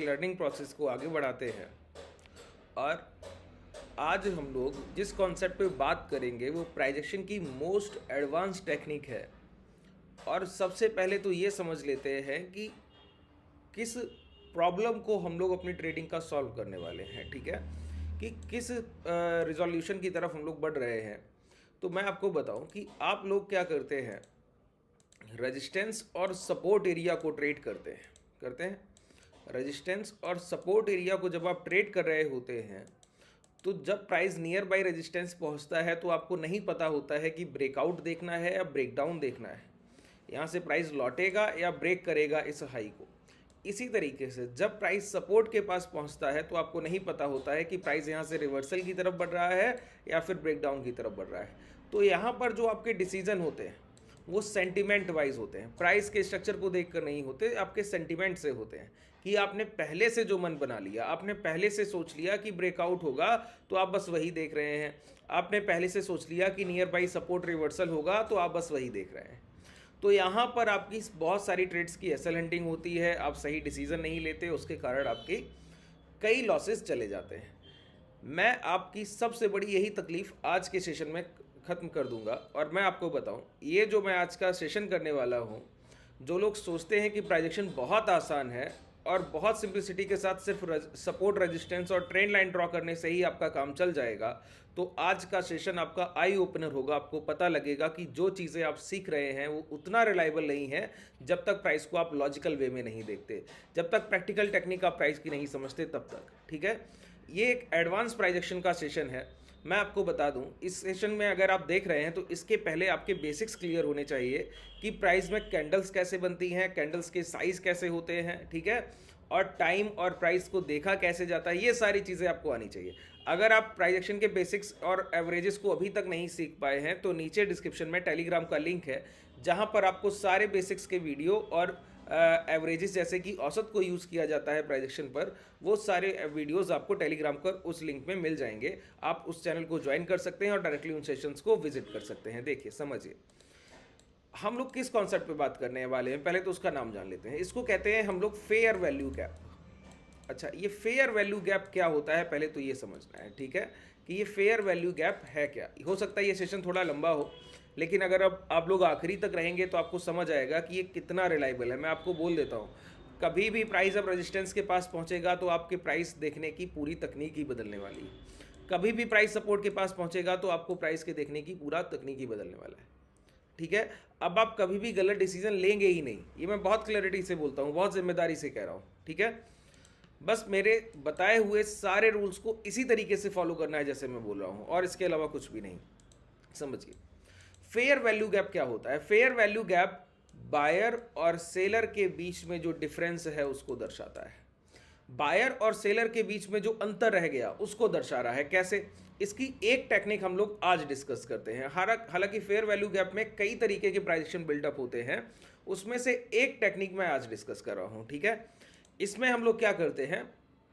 Learning process को आगे बढ़ाते हैं। और आज हम लोग जिस कॉन्सेप्ट पे बात करेंगे वो प्राइजेक्शन की मोस्ट एडवांस टेक्निक है। और सबसे पहले तो ये समझ लेते हैं कि किस प्रॉब्लम को हम लोग अपनी ट्रेडिंग का सॉल्व करने वाले हैं, ठीक है, कि किस रिजोल्यूशन की तरफ हम लोग बढ़ रहे हैं। तो मैं आपको बताऊं कि आप लोग क्या करते हैं, रेजिस्टेंस और सपोर्ट एरिया को ट्रेड करते हैं। रेजिस्टेंस और सपोर्ट एरिया को जब आप ट्रेड कर रहे होते हैं तो जब प्राइस नियर बाई रेजिस्टेंस पहुंचता है तो आपको नहीं पता होता है कि ब्रेकआउट देखना है या ब्रेकडाउन देखना है, यहाँ से प्राइस लौटेगा या ब्रेक करेगा इस हाई को। इसी तरीके से जब प्राइस सपोर्ट के पास पहुंचता है तो आपको नहीं पता होता है कि प्राइस यहाँ से रिवर्सल की तरफ बढ़ रहा है या फिर ब्रेकडाउन की तरफ बढ़ रहा है। तो यहाँ पर जो आपके डिसीजन होते हैं वो सेंटिमेंट वाइज होते हैं, प्राइस के स्ट्रक्चर को देखकर नहीं होते, आपके सेंटिमेंट से होते हैं। कि आपने पहले से जो मन बना लिया, आपने पहले से सोच लिया कि ब्रेकआउट होगा तो आप बस वही देख रहे हैं, आपने पहले से सोच लिया कि नियर बाई सपोर्ट रिवर्सल होगा तो आप बस वही देख रहे हैं। तो यहाँ पर आपकी बहुत सारी ट्रेड्स की एसल हंटिंग होती है, आप सही डिसीजन नहीं लेते, उसके कारण आपके कई लॉसेस चले जाते हैं। मैं आपकी सबसे बड़ी यही तकलीफ आज के सेशन में ख़त्म कर दूंगा। और मैं आपको बताऊं, ये जो मैं आज का सेशन करने वाला हूं, जो लोग सोचते हैं कि प्राइजेक्शन बहुत आसान है और बहुत सिंप्लिसिटी के साथ सिर्फ सपोर्ट, रेजिस्टेंस और ट्रेंड लाइन ड्रॉ करने से ही आपका काम चल जाएगा, तो आज का सेशन आपका आई ओपनर होगा। आपको पता लगेगा कि जो चीज़ें आप सीख रहे हैं वो उतना रिलायबल नहीं है जब तक प्राइस को आप लॉजिकल वे में नहीं देखते, जब तक प्रैक्टिकल टेक्निक आप प्राइस की नहीं समझते तब तक, ठीक है। ये एक एडवांस प्राइजेक्शन का सेशन है। मैं आपको बता दूं, इस सेशन में अगर आप देख रहे हैं तो इसके पहले आपके बेसिक्स क्लियर होने चाहिए कि प्राइस में कैंडल्स कैसे बनती हैं, कैंडल्स के साइज कैसे होते हैं, ठीक है, और टाइम और प्राइस को देखा कैसे जाता है, ये सारी चीज़ें आपको आनी चाहिए। अगर आप प्राइजेक्शन के बेसिक्स और एवरेजेस को अभी तक नहीं सीख पाए हैं तो नीचे डिस्क्रिप्शन में टेलीग्राम का लिंक है, जहाँ पर आपको सारे बेसिक्स के वीडियो और एवरेजेस जैसे कि औसत को यूज़ किया जाता है प्राइजेक्शन पर, वो सारे वीडियोस आपको टेलीग्राम पर उस लिंक में मिल जाएंगे। आप उस चैनल को ज्वाइन कर सकते हैं और डायरेक्टली उन सेशंस को विजिट कर सकते हैं। देखिए, समझिए हम लोग किस कॉन्सेप्ट पे बात करने वाले हैं, पहले तो उसका नाम जान लेते हैं। इसको कहते हैं हम लोग फेयर वैल्यू गैप। अच्छा, ये फेयर वैल्यू गैप क्या होता है पहले तो ये समझना है, ठीक है, कि ये फेयर वैल्यू गैप है क्या। हो सकता है ये सेशन थोड़ा लंबा हो, लेकिन अगर अब आप लोग आखिरी तक रहेंगे तो आपको समझ आएगा कि ये कितना रिलायबल है। मैं आपको बोल देता हूँ, कभी भी प्राइस अब रेजिस्टेंस के पास पहुँचेगा तो आपके प्राइस देखने की पूरी तकनीक ही बदलने वाली है। कभी भी प्राइस सपोर्ट के पास पहुँचेगा तो आपको प्राइस के देखने की पूरा तकनीक ही बदलने वाला है, ठीक है। अब आप कभी भी गलत डिसीजन लेंगे ही नहीं, ये मैं बहुत क्लैरिटी से बोलता हूँ, बहुत जिम्मेदारी से कह रहा हूँ, ठीक है। बस मेरे बताए हुए सारे रूल्स को इसी तरीके से फॉलो करना है जैसे मैं बोल रहा हूँ, और इसके अलावा कुछ भी नहीं, समझिए। फेयर वैल्यू गैप क्या होता है? फेयर वैल्यू गैप बायर और सेलर के बीच में जो डिफरेंस है उसको दर्शाता है। बायर और सेलर के बीच में जो अंतर रह गया उसको दर्शा रहा है। कैसे? इसकी एक टेक्निक हम लोग आज डिस्कस करते हैं। हालांकि फेयर वैल्यू गैप में कई तरीके के प्राइजेक्शन बिल्डअप होते हैं, उसमें से एक टेक्निक मैं आज डिस्कस कर रहा हूं, ठीक है। इसमें हम लोग क्या करते हैं,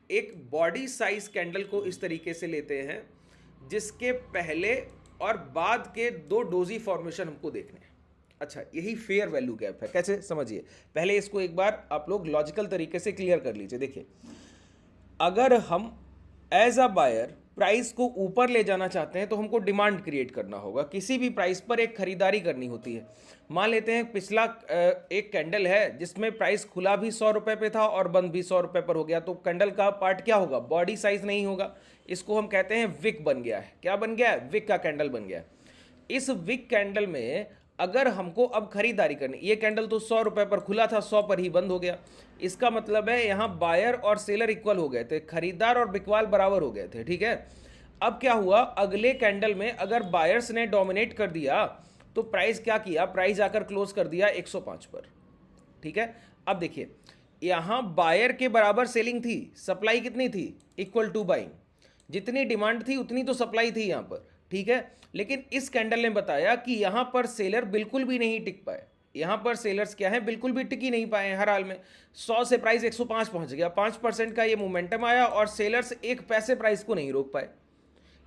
एक बॉडी साइज कैंडल को इस तरीके से लेते हैं जिसके पहले और बाद के दो डोजी फॉर्मेशन हमको देखने हैं। अच्छा, यही फेयर वैल्यू गैप है। कैसे? समझिए, पहले इसको एक बार आप लोग लॉजिकल तरीके से क्लियर कर लीजिए। देखिए, अगर हम एज अ बायर प्राइस को ऊपर ले जाना चाहते हैं तो हमको डिमांड क्रिएट करना होगा, किसी भी प्राइस पर एक खरीदारी करनी होती है। मान लेते हैं पिछला एक कैंडल है जिसमें प्राइस खुला भी 100 रुपये पे था और बंद भी 100 रुपये पर हो गया, तो कैंडल का पार्ट क्या होगा? बॉडी साइज नहीं होगा। इसको हम कहते हैं विक बन गया है। क्या बन गया है? विक का कैंडल बन गया है। इस विक कैंडल में अगर हमको अब खरीदारी करनी, ये कैंडल तो 100 रुपये पर खुला था, 100 पर ही बंद हो गया, इसका मतलब है यहाँ बायर और सेलर इक्वल हो गए थे, खरीदार और बिकवाल बराबर हो गए थे, ठीक है। अब क्या हुआ, अगले कैंडल में अगर बायर्स ने डोमिनेट कर दिया तो प्राइस क्या किया, प्राइस आकर क्लोज कर दिया 105 पर, ठीक है। अब देखिए, यहाँ बायर के बराबर सेलिंग थी, सप्लाई कितनी थी? Equal to buying. जितनी डिमांड थी उतनी तो सप्लाई थी यहाँ पर, ठीक है। लेकिन इस कैंडल ने बताया कि यहाँ पर सेलर बिल्कुल भी नहीं टिक पाए। यहाँ पर सेलर्स क्या है, बिल्कुल भी टिक ही नहीं पाए हर हाल में। 100 से प्राइस 105 पहुंच गया, 5% का ये मोमेंटम आया और सेलर्स एक पैसे प्राइस को नहीं रोक पाए।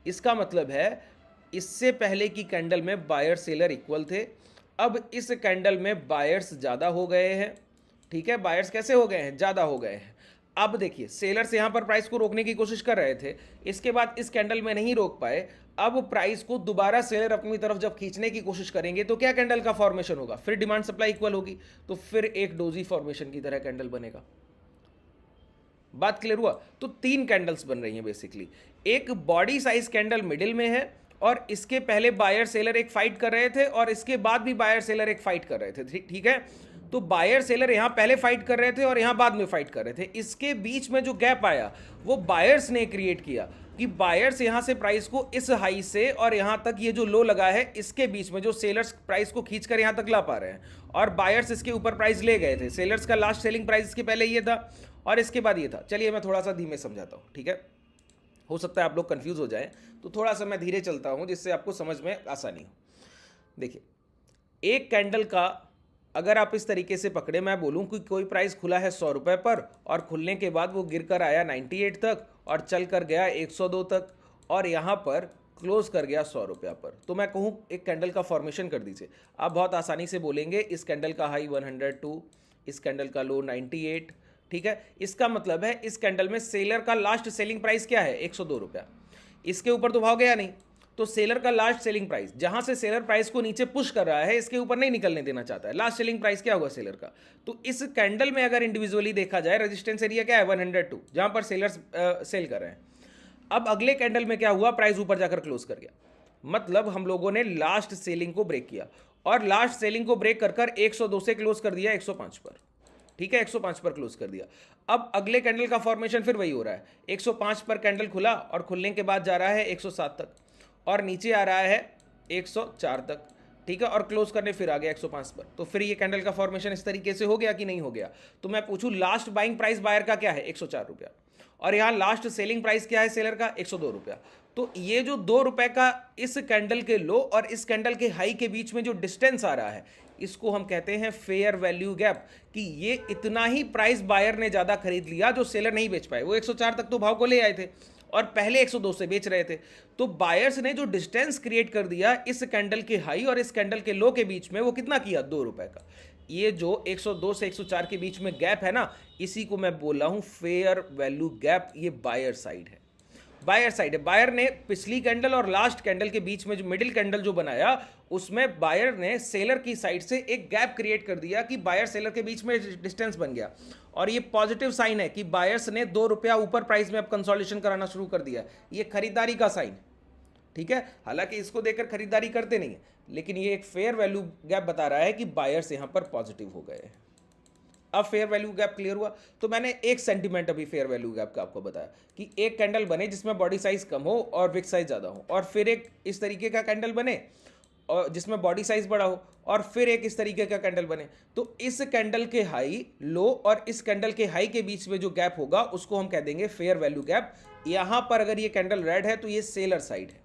इसका मतलब है इससे पहले की कैंडल में बायर सेलर इक्वल थे, अब इस कैंडल में बायर्स ज़्यादा हो गए हैं, ठीक है। बायर्स कैसे हो गए हैं? ज़्यादा हो गए हैं। अब देखिए सेलर्स यहाँ पर प्राइस को रोकने की कोशिश कर रहे थे, इसके बाद इस कैंडल में नहीं रोक पाए। अब प्राइस को दोबारा सेलर अपनी तरफ जब खींचने की कोशिश करेंगे तो क्या कैंडल का फॉर्मेशन होगा, फिर डिमांड सप्लाई इक्वल होगी, तो फिर एक डोजी फॉर्मेशन की तरह कैंडल बनेगा। बात क्लियर हुआ? तो तीन कैंडल्स बन रही हैं बेसिकली। एक बॉडी साइज कैंडल मिडिल में है, और इसके पहले बायर सेलर एक फाइट कर रहे थे, और इसके बाद भी बायर सेलर एक फाइट कर रहे थे। ठीक है, तो बायर सेलर यहां पहले फाइट कर रहे थे और यहां बाद में फाइट कर रहे थे। इसके बीच में जो गैप आया वो बायर्स ने क्रिएट किया, कि बायर्स यहां से प्राइस को इस हाई से और यहां तक ये जो लो लगा है इसके बीच में जो सेलर्स प्राइस को खींचकर यहां तक ला पा रहे हैं, और बायर्स इसके ऊपर प्राइस ले गए थे। सेलर्स का लास्ट सेलिंग प्राइस इसके पहले ये था और इसके बाद ये था। चलिए मैं थोड़ा सा धीमे समझाता हूं, ठीक है, हो सकता है आप लोग कंफ्यूज हो जाए, तो थोड़ा सा मैं धीरे चलता हूं जिससे आपको समझ में आसानी हो। देखिए, एक कैंडल का अगर आप इस तरीके से पकड़े, मैं बोलूं कि कोई प्राइस खुला है 100 रुपए पर और खुलने के बाद वो गिर कर आया 98 तक और चल कर गया 102 तक और यहाँ पर क्लोज कर गया 100 रुपया पर, तो मैं कहूँ एक कैंडल का फॉर्मेशन कर दीजिए। आप बहुत आसानी से बोलेंगे इस कैंडल का हाई 102, इस कैंडल का लो 98, ठीक है। इसका मतलब है इस कैंडल में सेलर का लास्ट सेलिंग प्राइस क्या है, 102 रुपया। इसके ऊपर तो भाव गया नहीं, तो सेलर का लास्ट सेलिंग प्राइस, जहां से सेलर प्राइस को नीचे पुश कर रहा है इसके ऊपर नहीं निकलने देना चाहता है, लास्ट सेलिंग प्राइस क्या होगा सेलर का। तो इस कैंडल में अगर इंडिविजुअली देखा जाए रेजिस्टेंस एरिया क्या है, 102, जहां पर सेलर्स सेल कर रहे हैं। अब अगले कैंडल में क्या हुआ, प्राइस ऊपर जाकर क्लोज कर गया, मतलब हम लोगों ने लास्ट सेलिंग को ब्रेक किया, और लास्ट सेलिंग को ब्रेक कर 102 से क्लोज कर दिया 105 पर, ठीक है, 105 पर क्लोज कर दिया। अब अगले कैंडल का फॉर्मेशन फिर वही हो रहा है, 105 पर कैंडल खुला और खुलने के बाद जा रहा है 107 तक और नीचे आ रहा है 104 तक, ठीक है, और क्लोज करने फिर आ गया 105 पर। तो फिर ये कैंडल का फॉर्मेशन इस तरीके से हो गया कि नहीं हो गया। तो मैं पूछूं लास्ट बाइंग प्राइस बायर का क्या है, 104 रुपया, और यहाँ लास्ट सेलिंग प्राइस क्या है सेलर का, 102 रुपया। तो ये जो 2 रुपए का इस कैंडल के लो और इस कैंडल के हाई के बीच में जो डिस्टेंस आ रहा है, इसको हम कहते हैं फेयर वैल्यू गैप, कि ये इतना ही प्राइस बायर ने ज्यादा खरीद लिया जो सेलर नहीं बेच पाए। वो 104 तक तो भाव को ले आए थे और पहले 102 से बेच रहे थे, तो बायर्स ने जो डिस्टेंस क्रिएट कर दिया इस कैंडल के हाई और इस कैंडल के लो के बीच में, वो कितना किया, 2 रुपए का। ये जो 102 से 104 के बीच में गैप है ना, इसी को मैं बोल रहा हूं फेयर वैल्यू गैप। ये बायर साइड है, बायर साइड है। बायर ने पिछली कैंडल और लास्ट कैंडल के बीच में जो मिडिल कैंडल जो बनाया, उसमें बायर ने सेलर की साइड से एक गैप क्रिएट कर दिया कि बायर सेलर के बीच में डिस्टेंस बन गया, और ये पॉजिटिव साइन है कि बायर्स ने 2 रुपया ऊपर प्राइस में अब कंसोलिडेशन कराना शुरू कर दिया। ये खरीदारी का साइन, ठीक है, हालांकि इसको देखकर खरीदारी करते नहीं है, लेकिन ये एक फेयर वैल्यू गैप बता रहा है कि बायर्स यहां पर पॉजिटिव हो गए। अब फेयर वैल्यू गैप क्लियर हुआ। तो मैंने एक सेंटीमेंट अभी फेयर वैल्यू गैप का आपको बताया कि एक कैंडल बने जिसमें बॉडी साइज कम हो और विक साइज ज़्यादा हो, और फिर एक इस तरीके का कैंडल बने और जिसमें बॉडी साइज बड़ा हो, और फिर एक इस तरीके का कैंडल बने। तो इस कैंडल के हाई लो और इस कैंडल के हाई के बीच में जो गैप होगा उसको हम कह देंगे फेयर वैल्यू गैप। यहां पर अगर ये कैंडल रेड है तो ये सेलर साइड है,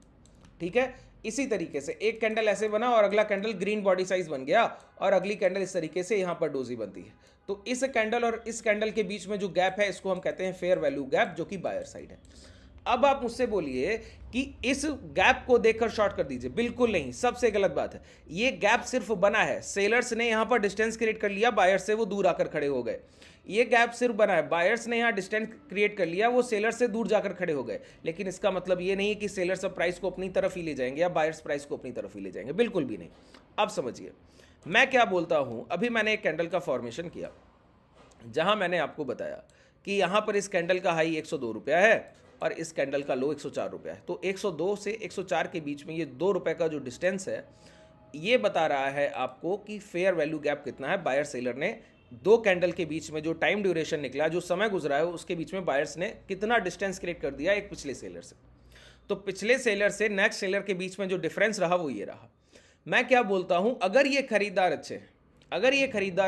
ठीक है। इसी तरीके से एक कैंडल ऐसे बना और अगला कैंडल ग्रीन बॉडी साइज बन गया, और अगली कैंडल इस तरीके से यहां पर डोजी बनती है। तो इस कैंडल और इस कैंडल के बीच में जो गैप है इसको हम कहते हैं फेयर वैल्यू गैप, जो कि बायर साइड है। अब आप मुझसे बोलिए कि इस गैप को देखकर शॉर्ट कर दीजिए, बिल्कुल नहीं, सबसे गलत बात है। ये गैप सिर्फ बना है, सेलर्स ने यहां पर डिस्टेंस क्रिएट कर लिया, बायर्स से वो दूर आकर खड़े हो गए। ये गैप सिर्फ बना है, बायर्स ने यहां डिस्टेंस क्रिएट कर लिया, वो सेलर्स से दूर जाकर खड़े हो गए। लेकिन इसका मतलब ये नहीं कि सेलर्स अब प्राइस को अपनी तरफ ही ले जाएंगे या बायर्स प्राइस को अपनी तरफ ही ले जाएंगे, बिल्कुल भी नहीं। अब समझिए मैं क्या बोलता हूं। अभी मैंने एक कैंडल का फॉर्मेशन किया जहां मैंने आपको बताया कि यहां पर इस कैंडल का हाई 102 रुपया है और इस कैंडल का लो 104 रुपया है। तो 102 से 104 के बीच में ये 2 रुपए का जो डिस्टेंस है, ये बता रहा है आपको कि फेयर वैल्यू गैप कितना है। बायर सेलर ने दो कैंडल के बीच में जो टाइम ड्यूरेशन निकला, जो समय गुजरा है, उसके बीच में बायर्स ने कितना डिस्टेंस क्रिएट कर दिया एक पिछले सेलर से। तो पिछले सेलर से नेक्स्ट सेलर के बीच में जो डिफरेंस रहा वो ये रहा। मैं क्या बोलता हूं, अगर ये खरीदार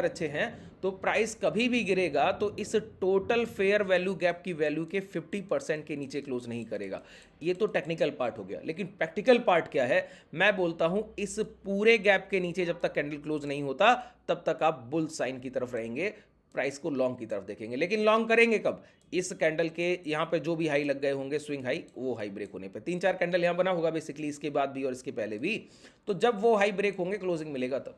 अच्छे हैं तो प्राइस कभी भी गिरेगा तो इस टोटल फेयर वैल्यू गैप की वैल्यू के 50% के नीचे क्लोज नहीं करेगा। ये तो टेक्निकल पार्ट हो गया, लेकिन प्रैक्टिकल पार्ट क्या है, मैं बोलता हूं इस पूरे गैप के नीचे जब तक कैंडल क्लोज नहीं होता तब तक आप बुल साइन की तरफ रहेंगे, प्राइस को लॉन्ग की तरफ देखेंगे। लेकिन लॉन्ग करेंगे कब, इस कैंडल के यहाँ पे जो भी हाई लग गए होंगे स्विंग हाई, वो हाई ब्रेक होने पे 3-4 कैंडल यहाँ बना होगा बेसिकली, इसके बाद भी और इसके पहले भी, तो जब वो हाई ब्रेक होंगे क्लोजिंग मिलेगा तब।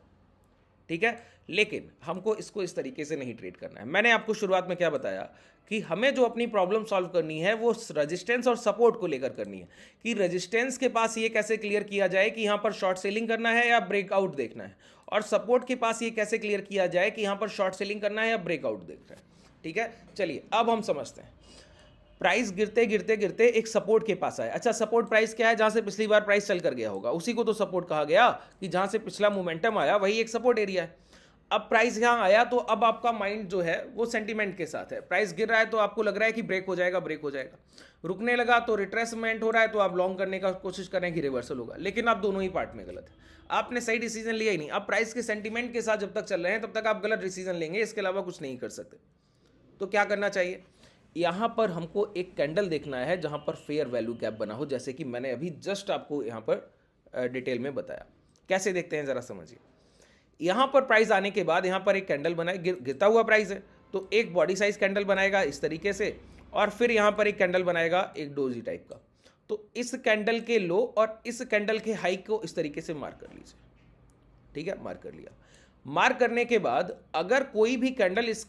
ठीक है, लेकिन हमको इसको इस तरीके से नहीं ट्रेड करना है। मैंने आपको शुरुआत में क्या बताया कि हमें जो अपनी प्रॉब्लम सॉल्व करनी है वो रेजिस्टेंस और सपोर्ट को लेकर करनी है, कि रेजिस्टेंस के पास ये कैसे क्लियर किया जाए कि यहाँ पर शॉर्ट सेलिंग करना है या ब्रेकआउट देखना है, और सपोर्ट के पास ये कैसे क्लियर किया जाए कि यहाँ पर शॉर्ट सेलिंग करना है या ब्रेकआउट देखना है। ठीक है, चलिए अब हम समझते हैं। प्राइस गिरते गिरते गिरते एक सपोर्ट के पास आया। अच्छा, सपोर्ट प्राइस क्या है? जहां से पिछली बार प्राइस चल कर गया होगा उसी को तो सपोर्ट कहा गया, कि जहां से पिछला मोमेंटम आया वही एक सपोर्ट एरिया है। अब प्राइस यहां आया तो अब आपका माइंड जो है वो सेंटीमेंट के साथ है। प्राइस गिर रहा है तो आपको लग रहा है कि ब्रेक हो जाएगा, ब्रेक हो जाएगा। रुकने लगा तो रिट्रेसमेंट हो रहा है तो आप लॉन्ग करने का कोशिश करें कि रिवर्सल होगा, लेकिन आप दोनों ही पार्ट में गलत है। आपने सही डिसीजन लिया ही नहीं। अब प्राइस के सेंटीमेंट के साथ जब तक चल रहे हैं तब तक आप गलत डिसीजन लेंगे, इसके अलावा कुछ नहीं कर सकते। तो क्या करना चाहिए? यहाँ पर हमको एक कैंडल देखना है जहाँ पर फेयर वैल्यू गैप बना हो, जैसे कि मैंने अभी जस्ट आपको यहाँ पर डिटेल में बताया। कैसे देखते हैं ज़रा समझिए। यहाँ पर प्राइस आने के बाद यहाँ पर एक कैंडल बनाए, गिरता हुआ प्राइस है तो एक बॉडी साइज कैंडल बनाएगा इस तरीके से, और फिर यहाँ पर एक कैंडल बनाएगा एक डोजी टाइप का। तो इस कैंडल के लो और इस कैंडल के हाई को इस तरीके से मार्क कर लीजिए। ठीक है, मार्क कर लिया। मार्क करने के बाद अगर कोई भी कैंडल इस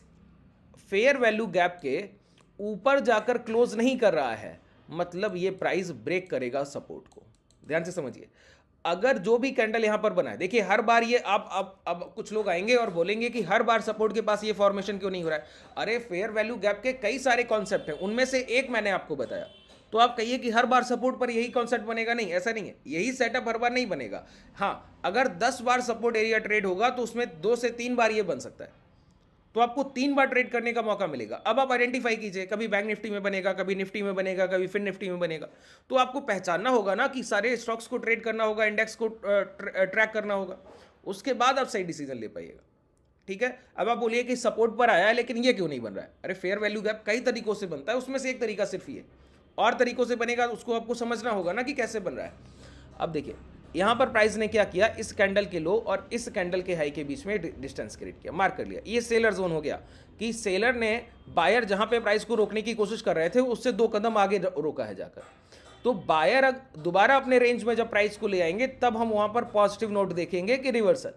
फेयर वैल्यू गैप के ऊपर जाकर क्लोज नहीं कर रहा है, मतलब ये प्राइस ब्रेक करेगा सपोर्ट को। ध्यान से समझिए। अगर जो भी कैंडल यहां पर बना है, देखिए हर बार ये अब कुछ लोग आएंगे और बोलेंगे कि हर बार सपोर्ट के पास ये फॉर्मेशन क्यों नहीं हो रहा है। अरे फेयर वैल्यू गैप के कई सारे कॉन्सेप्ट हैं, उनमें से एक मैंने आपको बताया। तो आप कहिए कि हर बार सपोर्ट पर यही कॉन्सेप्ट बनेगा, नहीं, ऐसा नहीं है। यही सेटअप हर बार नहीं बनेगा। हाँ, अगर 10 बार सपोर्ट एरिया ट्रेड होगा तो उसमें 2 से 3 बार ये बन सकता है, तो आपको 3 बार ट्रेड करने का मौका मिलेगा। अब आप आइडेंटिफाई कीजिए, कभी बैंक निफ्टी में बनेगा, कभी निफ्टी में बनेगा, कभी फिन निफ्टी में बनेगा। तो आपको पहचानना होगा ना कि सारे स्टॉक्स को ट्रेड करना होगा, इंडेक्स को ट्रैक करना होगा, उसके बाद आप सही डिसीजन ले पाइएगा। ठीक है, अब आप बोलिए कि सपोर्ट पर आया है लेकिन ये क्यों नहीं बन रहा है। अरे फेयर वैल्यू गैप कई तरीकों से बनता है, उसमें से एक तरीका सिर्फ ये, और तरीकों से बनेगा उसको आपको समझना होगा ना कि कैसे बन रहा है। अब देखिए यहां पर प्राइस ने क्या किया, इस कैंडल के लो और इस कैंडल के हाई के बीच में डिस्टेंस क्रिएट किया, मार्क कर लिया। ये सेलर जोन हो गया कि सेलर ने बायर जहां पे प्राइस को रोकने की कोशिश कर रहे थे उससे 2 कदम आगे रोका है जाकर। तो बायर दोबारा अपने रेंज में जब प्राइस को ले आएंगे तब हम वहां पर पॉजिटिव नोट देखेंगे कि रिवर्सल,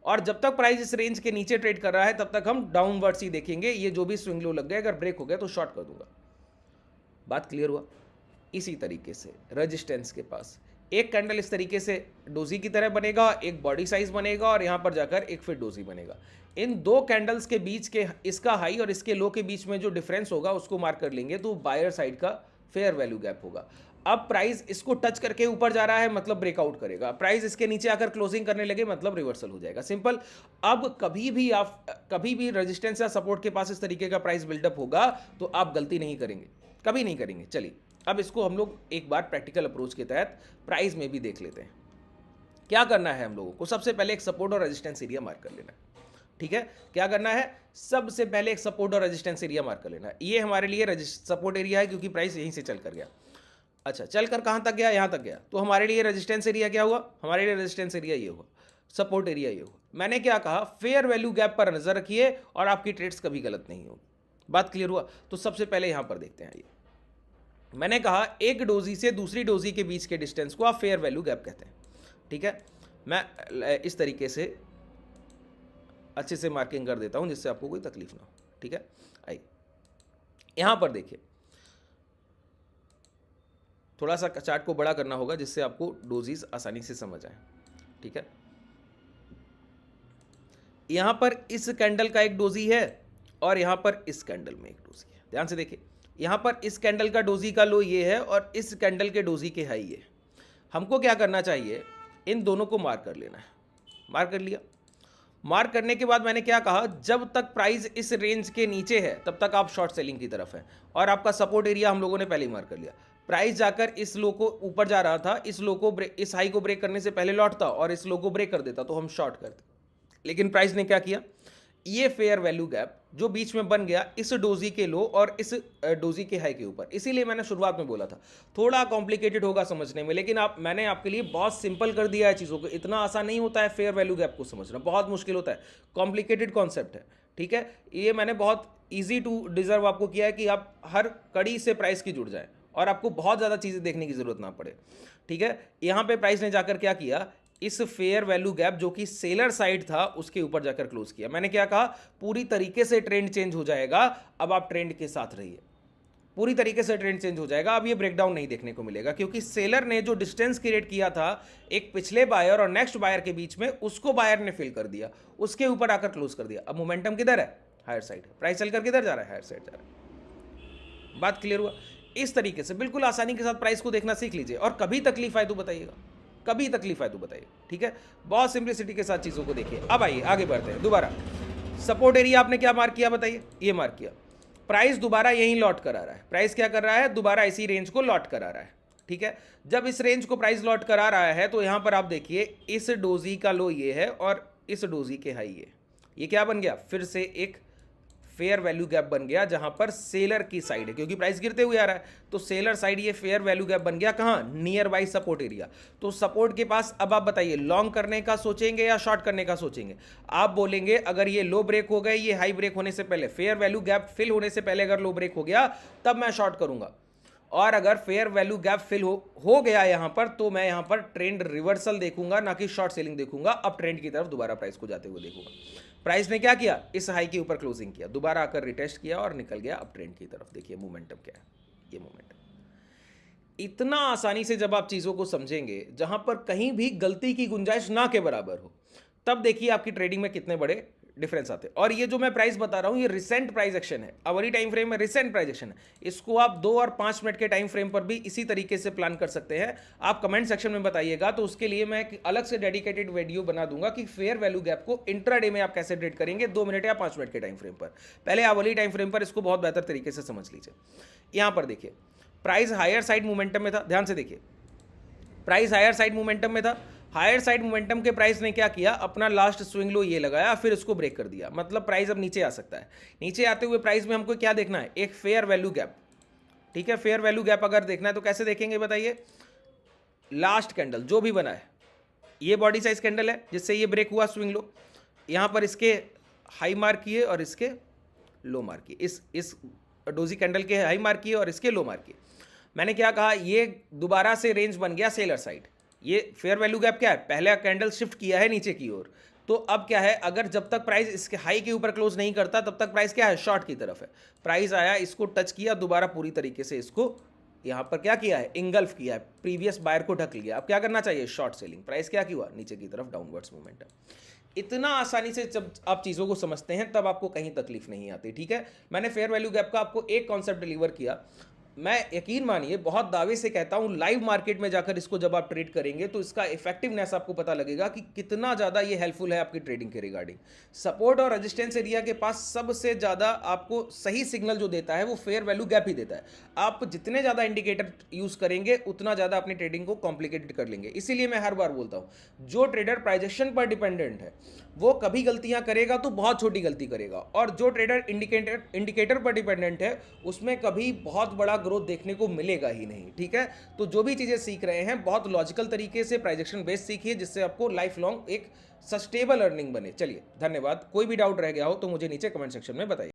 और जब तक प्राइस इस रेंज के नीचे ट्रेड कर रहा है तब तक हम डाउनवर्ड्स ही देखेंगे। ये जो भी स्विंग लो लग गया, अगर ब्रेक हो गया तो शॉर्ट कर दूंगा। बात क्लियर हुआ? इसी तरीके से रेजिस्टेंस के पास एक कैंडल इस तरीके से डोजी की तरह बनेगा, एक बॉडी साइज बनेगा और यहां पर जाकर एक फिर डोजी बनेगा। इन 2 कैंडल्स के बीच के, इसका हाई और इसके लो के बीच में जो डिफरेंस होगा उसको मार्क कर लेंगे, तो बायर साइड का फेयर वैल्यू गैप होगा। अब प्राइस इसको टच करके ऊपर जा रहा है मतलब ब्रेकआउट करेगा, प्राइस इसके नीचे आकर क्लोजिंग करने लगे मतलब रिवर्सल हो जाएगा, सिंपल। अब कभी भी रेजिस्टेंस या सपोर्ट के पास इस तरीके का प्राइस बिल्डअप होगा तो आप गलती नहीं करेंगे, कभी नहीं करेंगे। चलिए अब इसको हम लोग एक बार प्रैक्टिकल अप्रोच के तहत प्राइस में भी देख लेते हैं। क्या करना है हम लोगों को? सबसे पहले एक सपोर्ट और रेजिस्टेंस एरिया मार्क कर लेना है। ठीक है, क्या करना है? सबसे पहले एक सपोर्ट और रेजिस्टेंस एरिया मार्क कर लेना है। ये हमारे लिए सपोर्ट एरिया है क्योंकि प्राइस यहीं से चल कर गया। अच्छा, चलकर कहां तक गया? यहां तक गया। तो हमारे लिए रेजिस्टेंस एरिया क्या हुआ? हमारे लिए रेजिस्टेंस एरिया ये हुआ, सपोर्ट एरिया ये हुआ। मैंने क्या कहा? फेयर वैल्यू गैप पर नजर रखिए और आपकी ट्रेड्स कभी गलत नहीं होगी। बात क्लियर हुआ? तो सबसे पहले यहां पर देखते हैं। ये मैंने कहा एक डोजी से दूसरी डोजी के बीच के डिस्टेंस को आप फेयर वैल्यू गैप कहते हैं। ठीक है, मैं इस तरीके से अच्छे से मार्किंग कर देता हूं जिससे आपको कोई तकलीफ ना हो। ठीक है, आइए यहां पर देखिए, थोड़ा सा चार्ट को बड़ा करना होगा जिससे आपको डोजीज आसानी से समझ आए। ठीक है, यहां पर इस कैंडल का एक डोजी है और यहां पर इस कैंडल में एक डोजी है। ध्यान से देखिए, यहां पर इस कैंडल का डोजी का लो ये है और इस कैंडल के डोजी के हाई ये। हमको क्या करना चाहिए? इन दोनों को मार्क कर लेना है। मार्क कर लिया। मार्क करने के बाद मैंने क्या कहा? जब तक प्राइस इस रेंज के नीचे है तब तक आप शॉर्ट सेलिंग की तरफ है, और आपका सपोर्ट एरिया हम लोगों ने पहले ही मार्क कर लिया। प्राइस जाकर इस लो को ऊपर जा रहा था, इस लो को इस हाई को ब्रेक करने से पहले लौटता और इस लो को ब्रेक कर देता तो हम शॉर्ट करते, लेकिन प्राइस ने क्या किया? ये फेयर वैल्यू गैप जो बीच में बन गया इस डोजी के लो और इस डोजी के हाई के ऊपर। इसीलिए मैंने शुरुआत में बोला था थोड़ा कॉम्प्लिकेटेड होगा समझने में, लेकिन मैंने आपके लिए बहुत सिंपल कर दिया है चीज़ों को। इतना आसान नहीं होता है फेयर वैल्यू गैप को समझना, बहुत मुश्किल होता है, कॉम्प्लिकेटेड कॉन्सेप्ट है। ठीक है, ये मैंने बहुत ईजी टू डिजर्व आपको किया है कि आप हर कड़ी से प्राइस की जुड़ जाए और आपको बहुत ज़्यादा चीज़ें देखने की जरूरत ना पड़े। ठीक है, यहाँ पे प्राइस ने जाकर क्या किया? इस फेयर वैल्यू गैप जो कि सेलर साइड था उसके ऊपर जाकर क्लोज किया। मैंने क्या कहा, पूरी तरीके से ट्रेंड चेंज हो जाएगा, अब आप ट्रेंड के साथ रहिए, पूरी तरीके से ट्रेंड चेंज हो जाएगा। अब ये ब्रेकडाउन नहीं देखने को मिलेगा, क्योंकि सेलर ने जो डिस्टेंस क्रिएट किया था एक पिछले बायर और नेक्स्ट बायर के बीच में, उसको बायर ने फिल कर दिया, उसके ऊपर आकर क्लोज कर दिया। अब मोमेंटम किधर है, हायर साइड है, प्राइस चलकर किधर जा रहा है, हायर साइड जा रहा है। बात क्लियर हुआ। इस तरीके से बिल्कुल आसानी के साथ प्राइस को देखना सीख लीजिए, और कभी तकलीफ आए तो बताइएगा, कभी तकलीफ आए तो बताइए, ठीक है। बहुत सिंपलिसिटी के साथ चीजों को देखिए। अब आइए आगे बढ़ते हैं। दोबारा सपोर्ट एरिया आपने क्या मार्क किया बताइए, ये मार्क किया। प्राइस दोबारा यहीं लॉट करा रहा है, प्राइस क्या कर रहा है, दोबारा इसी रेंज को लॉट करा रहा है, ठीक है। जब इस रेंज को प्राइस लॉट करा रहा है तो यहां पर आप देखिए इस डोजी का लो ये है और इस डोजी के हाई ये क्या बन गया, फिर से एक फेयर वैल्यू गैप बन गया, जहां पर सेलर की साइड है, क्योंकि प्राइस गिरते हुए आ रहा है तो सेलर साइड ये फेयर वैल्यू गैप बन गया। कहां, नियर बाई सपोर्ट एरिया। तो सपोर्ट के पास अब आप बताइए लॉन्ग करने का सोचेंगे या शॉर्ट करने का सोचेंगे। आप बोलेंगे अगर ये लो ब्रेक हो गए, ये हाई ब्रेक होने से पहले, फेयर वैल्यू गैप फिल होने से पहले अगर लो ब्रेक हो गया तब मैं शॉर्ट करूंगा, और अगर फेयर वैल्यू गैप फिल हो गया यहां पर तो मैं यहां पर ट्रेंड रिवर्सल देखूंगा, ना कि शॉर्ट सेलिंग देखूंगा। अब ट्रेंड की तरफ दोबारा प्राइस को जाते हुए देखूंगा। प्राइस ने क्या किया, इस हाई के ऊपर क्लोजिंग किया, दोबारा आकर रिटेस्ट किया और निकल गया अब ट्रेंड की तरफ। देखिए मोमेंटम क्या है, ये मोमेंटम। इतना आसानी से जब आप चीजों को समझेंगे जहां पर कहीं भी गलती की गुंजाइश ना के बराबर हो, तब देखिए आपकी ट्रेडिंग में कितने बड़े डिफरेंस आते हैं। और ये जो मैं प्राइस बता रहा हूं ये रिसेंट प्राइस एक्शन है, अवरी टाइम फ्रेम में रिसेंट प्राइस एक्शन है। इसको आप 2 और 5 मिनट के टाइम फ्रेम पर भी इसी तरीके से प्लान कर सकते हैं। आप कमेंट सेक्शन में बताइएगा, तो उसके लिए मैं एक अलग से डेडिकेटेड वीडियो बना दूंगा कि फेयर वैल्यू गैप को इंट्राडे में आप कैसे ट्रेड करेंगे 2 मिनट या 5 मिनट के टाइम फ्रेम पर। पहले अवली टाइम फ्रेम पर इसको बहुत बेहतर तरीके से समझ लीजिए। यहां पर देखिए प्राइस हायर साइड मोमेंटम में था, ध्यान से देखिए, प्राइस हायर साइड मोमेंटम में था। हायर साइड मोमेंटम के प्राइस ने क्या किया, अपना लास्ट स्विंग लो ये लगाया, फिर उसको ब्रेक कर दिया, मतलब प्राइस अब नीचे आ सकता है। नीचे आते हुए प्राइस में हमको क्या देखना है, एक फेयर वैल्यू गैप, ठीक है। फेयर वैल्यू गैप अगर देखना है तो कैसे देखेंगे बताइए, लास्ट कैंडल जो भी बना है, ये बॉडी साइज कैंडल है जिससे ये ब्रेक हुआ स्विंग लो, यहां पर इसके हाई मार्क किए और इसके लो मार्क किए, इस डोजी कैंडल के हाई मार्क किए और इसके लो मार्क किए। मैंने क्या कहा, ये दोबारा से रेंज बन गया सेलर साइड। ये फेयर वैल्यू गैप क्या है, पहले कैंडल शिफ्ट किया है नीचे की ओर, तो अब क्या है, अगर जब तक प्राइस इसके हाई के ऊपर क्लोज नहीं करता तब तक प्राइस क्या है, शॉर्ट की तरफ है। प्राइस आया, इसको टच किया, दोबारा पूरी तरीके से इसको यहां पर क्या किया है, इंगल्फ किया है, प्रीवियस बायर को ढक लिया। अब क्या करना चाहिए, शॉर्ट सेलिंग। प्राइस क्या हुआ, नीचे की तरफ डाउनवर्ड्स मोमेंटम। इतना आसानी से जब आप चीज़ों को समझते हैं तब आपको कहीं तकलीफ नहीं आती, ठीक है। मैंने फेयर वैल्यू गैप का आपको एक कॉन्सेप्ट डिलीवर किया, मैं यकीन मानिए बहुत दावे से कहता हूं लाइव मार्केट में जाकर इसको जब आप ट्रेड करेंगे तो इसका इफेक्टिवनेस आपको पता लगेगा कि कितना ज़्यादा ये हेल्पफुल है आपकी ट्रेडिंग के रिगार्डिंग। सपोर्ट और रेजिस्टेंस एरिया के पास सबसे ज़्यादा आपको सही सिग्नल जो देता है वो फेयर वैल्यू गैप ही देता है। आप जितने ज़्यादा इंडिकेटर यूज़ करेंगे उतना ज़्यादा अपनी ट्रेडिंग को कॉम्प्लिकेटेड कर लेंगे। इसीलिए मैं हर बार बोलता हूँ, जो ट्रेडर प्राइजेक्शन पर डिपेंडेंट है वो कभी गलतियां करेगा तो बहुत छोटी गलती करेगा, और जो ट्रेडर इंडिकेटर पर डिपेंडेंट है उसमें कभी बहुत बड़ा ग्रोथ देखने को मिलेगा ही नहीं, ठीक है। तो जो भी चीज़ें सीख रहे हैं बहुत लॉजिकल तरीके से प्राइजेक्शन बेस्ड सीखिए, जिससे आपको लाइफ लॉन्ग एक सस्टेबल अर्निंग बने। चलिए धन्यवाद। कोई भी डाउट रह गया हो तो मुझे नीचे कमेंट सेक्शन में बताइए।